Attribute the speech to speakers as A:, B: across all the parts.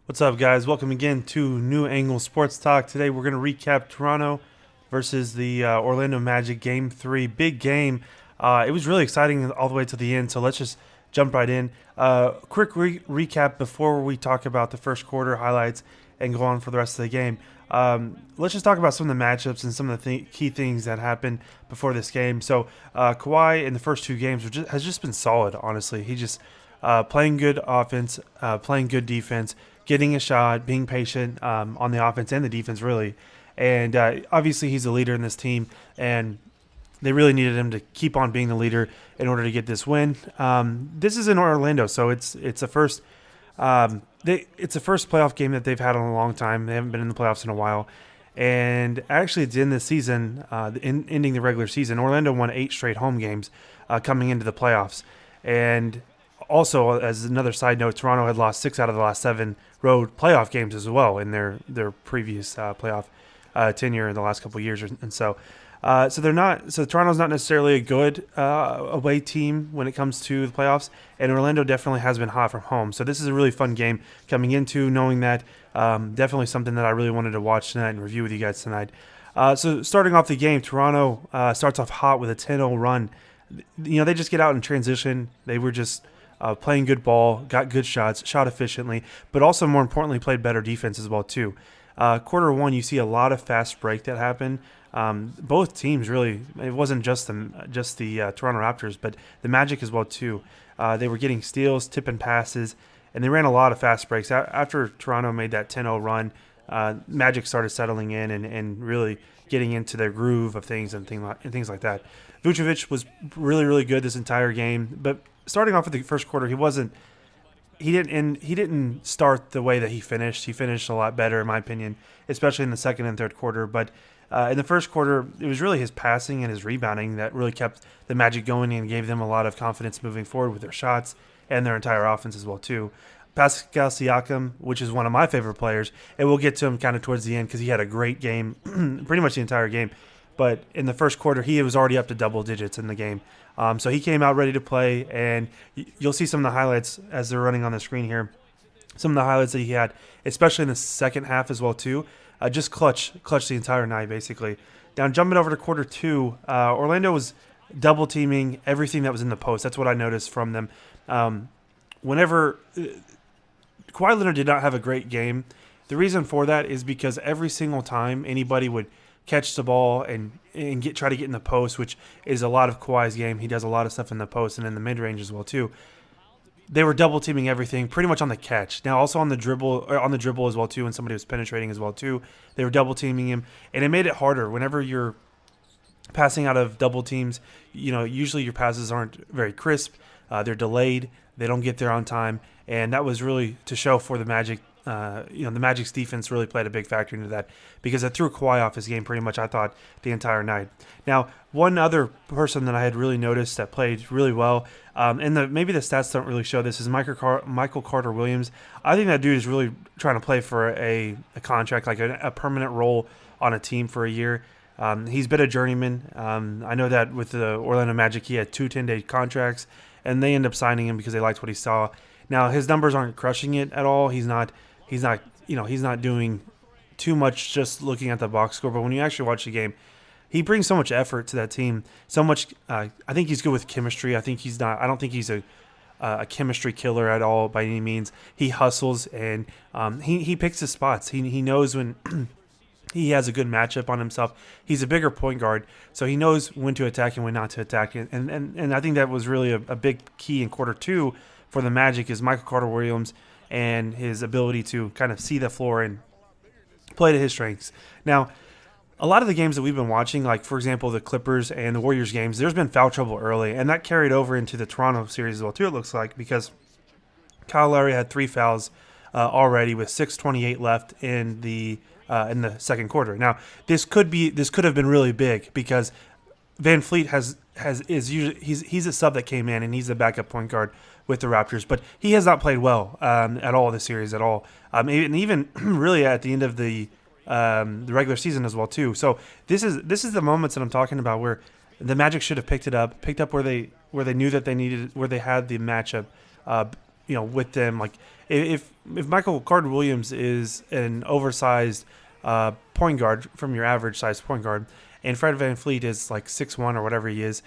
A: What's up, guys? Welcome again to New Angle Sports Talk. Today we're going to recap Toronto versus the Orlando Magic Game 3. Big game. It was really exciting all the way to the end, so let's just jump right in. Quick recap before we talk about the first quarter highlights and go on for the rest of the game. Let's just talk about some of the matchups and some of the key things that happened before this game. So Kawhi in the first two games has just been solid, honestly. He just playing good offense, playing good defense, getting a shot, being patient on the offense and the defense, really. And obviously, he's a leader in this team, and they really needed him to keep on being the leader in order to get this win. This is in Orlando, so it's a first. It's the first playoff game that they've had in a long time. They haven't been in the playoffs in a while. And actually, it's in this season, ending the regular season. Orlando won 8 straight home games coming into the playoffs. And also, as another side note, Toronto had lost 6 out of the last 7 road playoff games as well in their previous playoff tenure in the last couple of years. And so they're not. So Toronto's not necessarily a good away team when it comes to the playoffs, and Orlando definitely has been hot from home. So this is a really fun game coming into, knowing that definitely something that I really wanted to watch tonight and review with you guys tonight. So starting off the game, Toronto starts off hot with a 10-0 run. They just get out in transition. They were just playing good ball, got good shots, shot efficiently, but also more importantly played better defense as well too. Quarter one, you see a lot of fast break that happened. Both teams really. It wasn't just the Toronto Raptors, but the Magic as well too. They were getting steals, tipping passes, and they ran a lot of fast breaks. After Toronto made that 10-0 run, Magic started settling in and really getting into their groove of things and things like that. Vucevic was really, really good this entire game, but starting off with the first quarter, he didn't start the way that he finished. He finished a lot better, in my opinion, especially in the second and third quarter. But in the first quarter, it was really his passing and his rebounding that really kept the Magic going and gave them a lot of confidence moving forward with their shots and their entire offense as well too. Pascal Siakam, which is one of my favorite players, and we'll get to him kind of towards the end because he had a great game, pretty much the entire game. But in the first quarter, he was already up to double digits in the game. So he came out ready to play, and you'll see some of the highlights as they're running on the screen here. Some of the highlights that he had, especially in the second half as well too, just clutch the entire night basically. Now jumping over to quarter two, Orlando was double teaming everything that was in the post. That's what I noticed from them. Whenever Kawhi Leonard did not have a great game, the reason for that is because every single time anybody would catch the ball and try to get in the post, which is a lot of Kawhi's game. He does a lot of stuff in the post and in the mid range as well too. They were double teaming everything pretty much on the catch. Now also on the dribble as well too, when somebody was penetrating as well too. They were double teaming him, and it made it harder. Whenever you're passing out of double teams, usually your passes aren't very crisp. They're delayed. They don't get there on time, and that was really to show for the Magic. The Magic's defense really played a big factor into that because it threw Kawhi off his game pretty much, I thought, the entire night. Now, one other person that I had really noticed that played really well, and maybe the stats don't really show this, is Michael Carter-Williams. I think that dude is really trying to play for a contract, like a permanent role on a team for a year. He's been a journeyman. I know that with the Orlando Magic, he had 2 10-day contracts, and they ended up signing him because they liked what he saw. Now, his numbers aren't crushing it at all. He's not doing too much just looking at the box score. But when you actually watch the game, he brings so much effort to that team. So much. I think he's good with chemistry. I don't think he's a chemistry killer at all by any means. He hustles and he picks his spots. He knows when he has a good matchup on himself. He's a bigger point guard, so he knows when to attack and when not to attack. And I think that was really a big key in quarter two for the Magic is Michael Carter-Williams and his ability to kind of see the floor and play to his strengths. Now, a lot of the games that we've been watching, like, for example, the Clippers and the Warriors games, there's been foul trouble early, and that carried over into the Toronto series as well, too, it looks like, because Kyle Lowry had 3 fouls already with 6:28 left in the second quarter. Now, this could have been really big because Van Fleet he's a sub that came in, and he's the backup point guard with the Raptors, but he has not played well at all this series at all, and even really at the end of the regular season as well too. So this is the moments that I'm talking about where the Magic should have picked up where they knew that they needed, where they had the matchup with them. Like if Michael Carter Williams is an oversized point guard from your average size point guard, and Fred VanVleet is like 6'1" or whatever he is,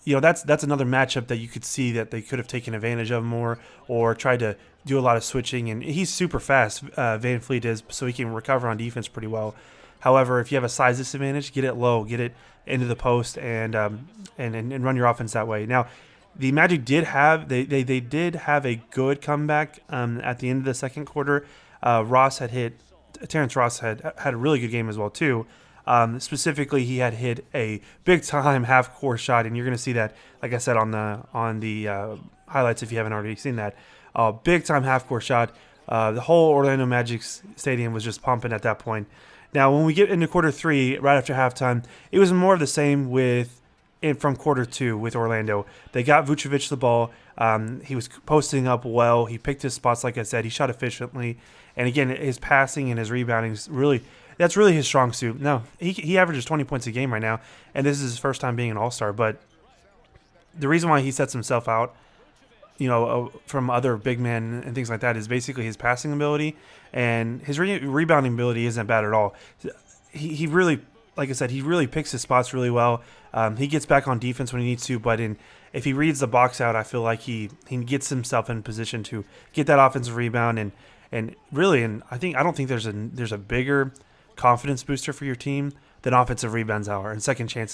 A: that's another matchup that you could see that they could have taken advantage of more or tried to do a lot of switching. And he's super fast, VanVleet is, so he can recover on defense pretty well. However, if you have a size disadvantage, get it low, get it into the post, and run your offense that way. Now, the Magic did have they did have a good comeback at the end of the second quarter. Terrence Ross had a really good game as well too. Specifically, he had hit a big time half court shot, and you're going to see that, like I said, on the highlights if you haven't already seen that. Big time half court shot. The whole Orlando Magic stadium was just pumping at that point. Now, when we get into quarter three, right after halftime, it was more of the same from quarter two with Orlando. They got Vucevic the ball. He was posting up well. He picked his spots, like I said. He shot efficiently. And again, his passing and his rebounding is that's really his strong suit. No, he averages 20 points a game right now, and this is his first time being an All-Star. But the reason why he sets himself out, from other big men and things like that is basically his passing ability, and his rebounding ability isn't bad at all. He really, like I said, he really picks his spots really well. He gets back on defense when he needs to, but if he reads the box out, I feel like he gets himself in position to get that offensive rebound and I don't think there's a bigger confidence booster for your team than offensive rebounds are and second chance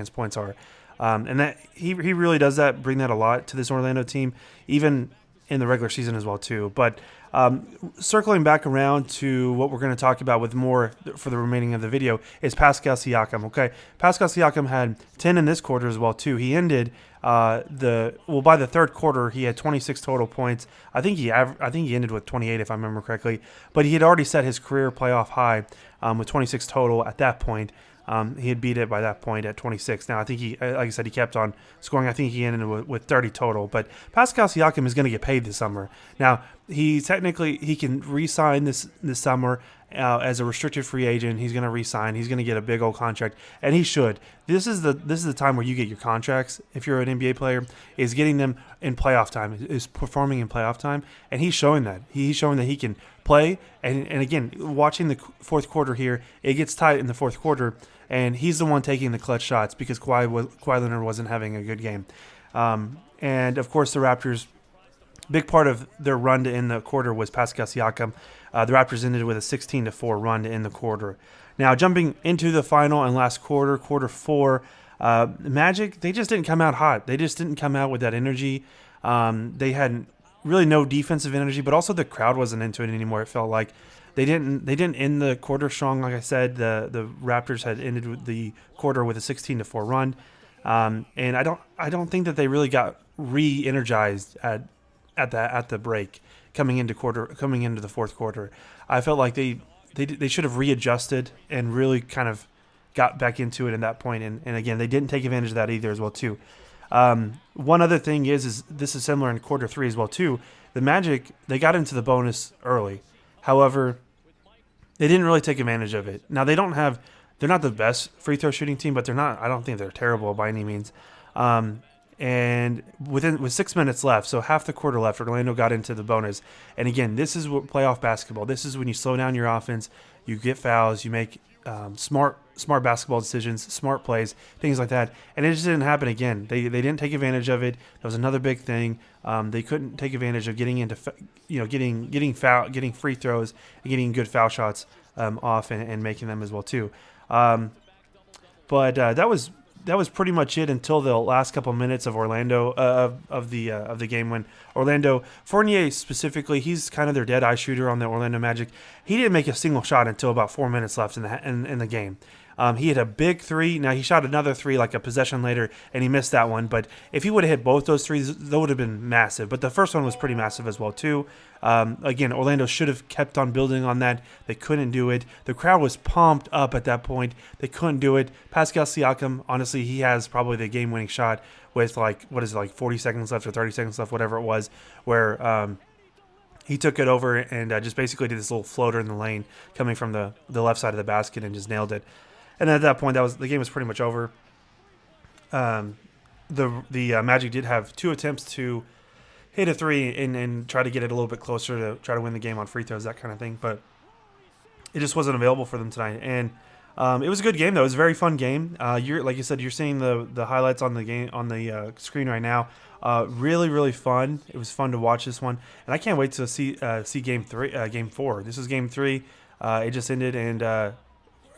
A: points are. And that he really does bring that a lot to this Orlando team, even in the regular season as well too. But circling back around to what we're going to talk about with more for the remaining of the video is Pascal Siakam. Okay, Pascal Siakam had 10 in this quarter as well too. He ended by the third quarter he had 26 total points. I think he ended with 28 if I remember correctly. But he had already set his career playoff high with 26 total at that point. He had beat it by that point at 26. Now, I think like I said, he kept on scoring. I think he ended with 30 total. But Pascal Siakam is going to get paid this summer. Now, he can re-sign this summer as a restricted free agent. He's going to re-sign. He's going to get a big old contract, and he should. This is the time where you get your contracts. If you're an NBA player, is getting them in playoff time, is performing in playoff time, and he's showing that. He's showing that he can play. And again, watching the fourth quarter here, it gets tight in the fourth quarter. And he's the one taking the clutch shots because Kawhi Leonard wasn't having a good game. And, of course, the Raptors, big part of their run to end the quarter was Pascal Siakam. The Raptors ended with a 16-4 run to end the quarter. Now, jumping into the final and last quarter four, Magic, they just didn't come out hot. They just didn't come out with that energy. They had really no defensive energy, but also the crowd wasn't into it anymore, it felt like. They didn't end the quarter strong. Like I said, the Raptors had ended the quarter with a 16-4 run, and I don't think that they really got re-energized at the break coming into the fourth quarter. I felt like they should have readjusted and really kind of got back into it at that point. And again, they didn't take advantage of that either as well too. One other thing is this is similar in quarter three as well too. The Magic, they got into the bonus early. However, they didn't really take advantage of it. Now they're not the best free throw shooting team, but I don't think they're terrible by any means. And with 6 minutes left, so half the quarter left, Orlando got into the bonus. And again, this is what playoff basketball. This is when you slow down your offense, you get fouls, you make smart basketball decisions, smart plays, things like that. And it just didn't happen again. They didn't take advantage of it. That was another big thing. They couldn't take advantage of getting into getting free throws and getting good foul shots off and making them as well too. But that was pretty much it until the last couple minutes of Orlando of the game when Orlando Fournier specifically, he's kind of their dead eye shooter on the Orlando Magic. He didn't make a single shot until about 4 minutes left in the game. He had a big three. Now, he shot another three like a possession later, and he missed that one. But if he would have hit both those threes, that would have been massive. But the first one was pretty massive as well, too. Again, Orlando should have kept on building on that. They couldn't do it. The crowd was pumped up at that point. They couldn't do it. Pascal Siakam, honestly, he has probably the game-winning shot with, 40 seconds left or 30 seconds left, whatever it was, where he took it over and just basically did this little floater in the lane coming from the left side of the basket and just nailed it. And at that point, the game was pretty much over. The Magic did have two attempts to hit a three and try to get it a little bit closer to try to win the game on free throws, that kind of thing. But it just wasn't available for them tonight. And it was a good game though. It was a very fun game. You're like you said, you're seeing the highlights on the game on the screen right now. Really fun. It was fun to watch this one, and I can't wait to see game 4. This is game 3. It just ended, and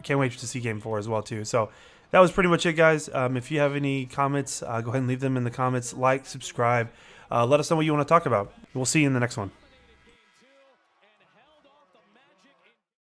A: can't wait to see game 4 as well too. So that was pretty much it, guys. If you have any comments, go ahead and leave them in the comments. Like, subscribe. Let us know what you want to talk about. We'll see you in the next one.